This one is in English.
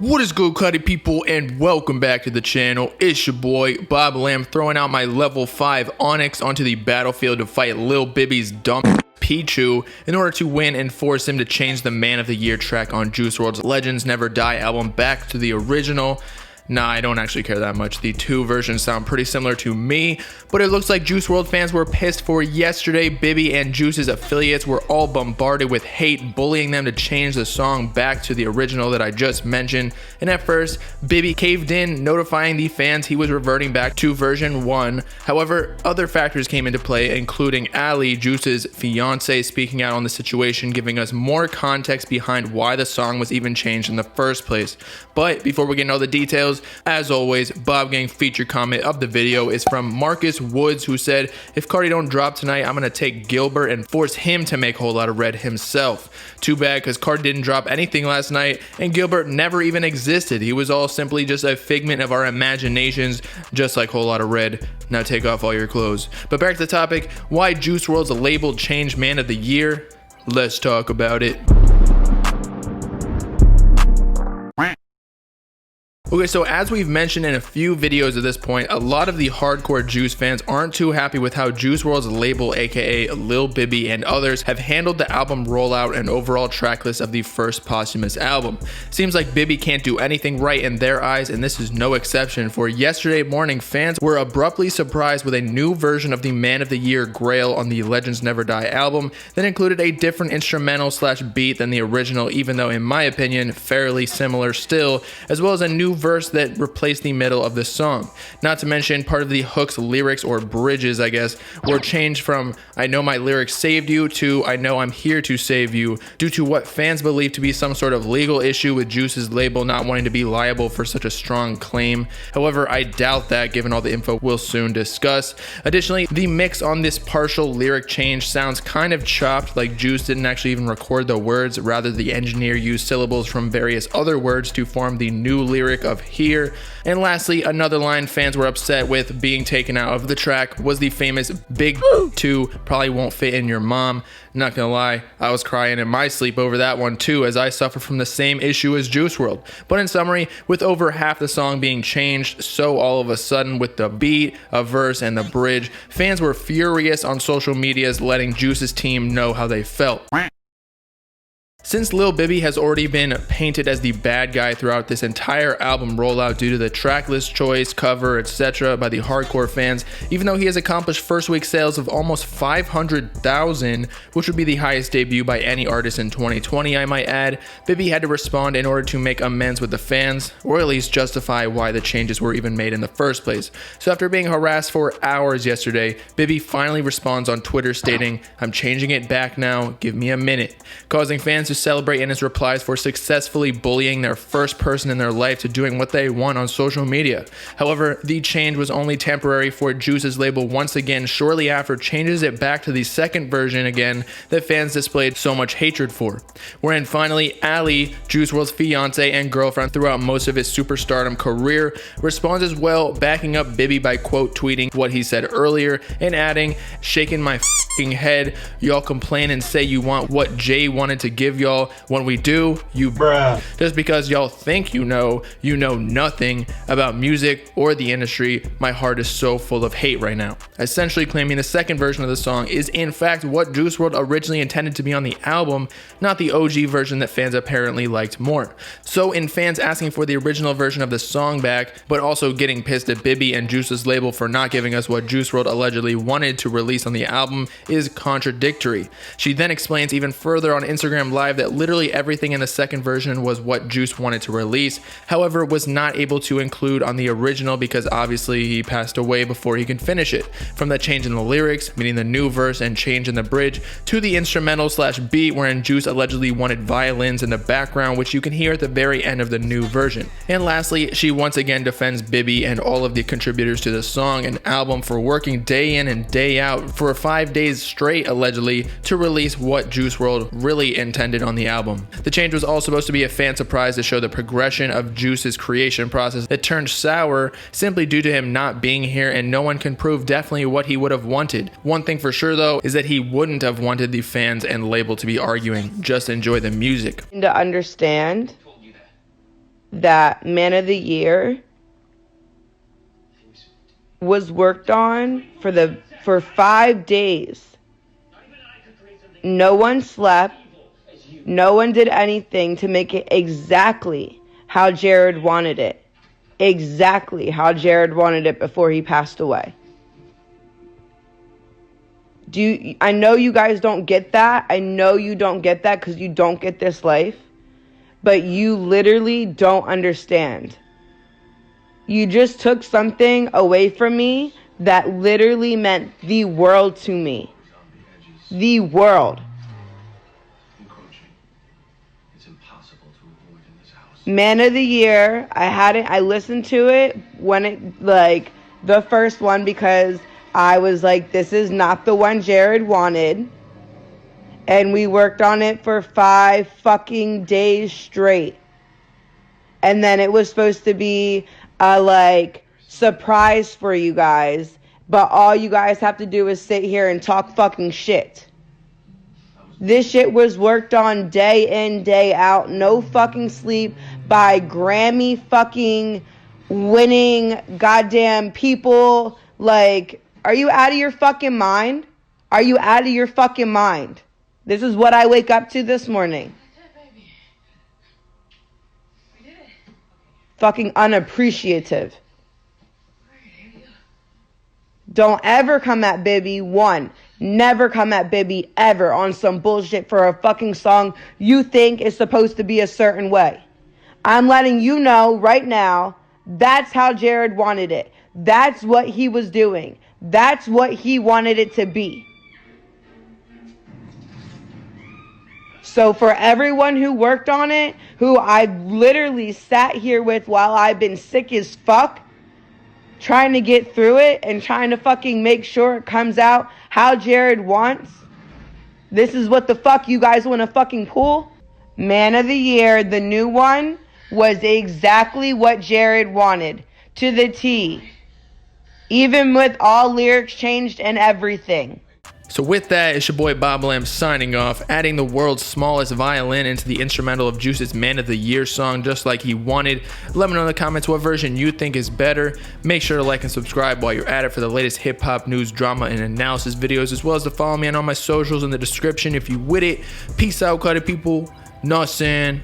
What is good, Cuddy people, and welcome back to the channel. It's your boy Bobbalam throwing out my level 5 Onyx onto the battlefield to fight Lil Bibby's dumb Pichu in order to win and force him to change the Man of the Year track on Juice WRLD's Legends Never Die album back to the original. Nah, I don't actually care that much. The two versions sound pretty similar to me, but it looks like Juice WRLD fans were pissed for yesterday. Bibby and Juice's affiliates were all bombarded with hate, bullying them to change the song back to the original that I just mentioned. And at first, Bibby caved in, notifying the fans he was reverting back to version 1. However, other factors came into play, including Ally, Juice's fiance, speaking out on the situation, giving us more context behind why the song was even changed in the first place. But before we get into all the details, as always, Bob Gang feature comment of the video is from Marcus Woods, who said, "If Cardi don't drop tonight, I'm gonna take Gilbert and force him to make Whole Lotta Red himself." Too bad, because Cardi didn't drop anything last night, and Gilbert never even existed. He was all simply just a figment of our imaginations, just like Whole Lotta Red. Now take off all your clothes. But back to the topic, why Juice WRLD's label changed Man of the Year? Let's talk about it. Okay, so as we've mentioned in a few videos at this point, a lot of the hardcore Juice fans aren't too happy with how Juice WRLD's label, aka Lil Bibby and others, have handled the album rollout and overall track list of the first posthumous album. Seems like Bibby can't do anything right in their eyes, and this is no exception, for yesterday morning fans were abruptly surprised with a new version of the Man of the Year Grail on the Legends Never Die album that included a different instrumental / beat than the original, even though in my opinion fairly similar still, as well as a new verse that replaced the middle of the song. Not to mention, part of the hook's lyrics, or bridges I guess, were changed from "I know my lyrics saved you" to "I know I'm here to save you," due to what fans believe to be some sort of legal issue with Juice's label not wanting to be liable for such a strong claim. However, I doubt that, given all the info we'll soon discuss. Additionally, the mix on this partial lyric change sounds kind of chopped, like Juice didn't actually even record the words, rather the engineer used syllables from various other words to form the new lyric of "here." And lastly, another line fans were upset with being taken out of the track was the famous "Big 2 probably won't fit in your mom." Not gonna lie, I was crying in my sleep over that one too, as I suffer from the same issue as Juice WRLD. But in summary, with over half the song being changed so all of a sudden with the beat, a verse, and the bridge, fans were furious on social medias, letting Juice's team know how they felt. Since Lil Bibby has already been painted as the bad guy throughout this entire album rollout due to the tracklist choice, cover, etc. by the hardcore fans, even though he has accomplished first week sales of almost 500,000, which would be the highest debut by any artist in 2020 I might add, Bibby had to respond in order to make amends with the fans, or at least justify why the changes were even made in the first place. So after being harassed for hours yesterday, Bibby finally responds on Twitter stating, "I'm changing it back now, give me a minute," causing fans to celebrate in his replies for successfully bullying their first person in their life to doing what they want on social media. However, the change was only temporary, for Juice's label once again shortly after changes it back to the second version again that fans displayed so much hatred for. Wherein finally Ally, Juice WRLD's fiance and girlfriend throughout most of his superstardom career, responds as well, backing up Bibby by quote tweeting what he said earlier and adding, "Shaking my f***ing head, y'all complain and say you want what Jay wanted to give y'all. When we do, you bruh. Just because y'all think you know nothing about music or the industry. My heart is so full of hate right now," essentially claiming the second version of the song is in fact what Juice WRLD originally intended to be on the album, not the OG version that fans apparently liked more. So in fans asking for the original version of the song back, but also getting pissed at Bibby and Juice's label for not giving us what Juice WRLD allegedly wanted to release on the album, is contradictory. She then explains even further on Instagram Live that literally everything in the second version was what Juice wanted to release, however was not able to include on the original because obviously he passed away before he could finish it. From the change in the lyrics, meaning the new verse and change in the bridge, to the instrumental / beat wherein Juice allegedly wanted violins in the background, which you can hear at the very end of the new version. And lastly, she once again defends Bibby and all of the contributors to the song and album for working day in and day out for 5 days straight allegedly to release what Juice WRLD really intended on the album. The change was all supposed to be a fan surprise to show the progression of Juice's creation process that turned sour simply due to him not being here, and no one can prove definitely what he would have wanted. One thing for sure though is that he wouldn't have wanted the fans and label to be arguing, just enjoy the music. To understand that Man of the Year was worked on for 5 days. No one slept. No one did anything to make it exactly how Jared wanted it. Exactly how Jared wanted it before he passed away. I know you guys don't get that. I know you don't get that because you don't get this life. But you literally don't understand. You just took something away from me that literally meant the world to me. The world. Man of the Year, I listened to it when it, like, the first one, because I was like, this is not the one Jared wanted. And we worked on it for 5 fucking days straight. And then it was supposed to be a, like, surprise for you guys. But all you guys have to do is sit here and talk fucking shit. This shit was worked on day in, day out. No fucking sleep by Grammy fucking winning goddamn people. Like, are you out of your fucking mind? Are you out of your fucking mind? This is what I wake up to this morning. Fucking unappreciative. Don't ever come at Bibby. One, never come at Bibby ever on some bullshit for a fucking song you think is supposed to be a certain way. I'm letting you know right now, that's how Jared wanted it. That's what he was doing. That's what he wanted it to be. So for everyone who worked on it, who I literally sat here with while I've been sick as fuck, trying to get through it and trying to fucking make sure it comes out how Jared wants, this is what the fuck you guys want to fucking pull? Man of the Year, the new one, was exactly what Jared wanted. To the T. Even with all lyrics changed and everything. So with that, it's your boy Bobbalam signing off, adding the world's smallest violin into the instrumental of Juice's Man of the Year song, just like he wanted. Let me know in the comments what version you think is better. Make sure to like and subscribe while you're at it for the latest hip-hop news, drama, and analysis videos, as well as to follow me on all my socials in the description if you with it. Peace out, cutty people. Nothing.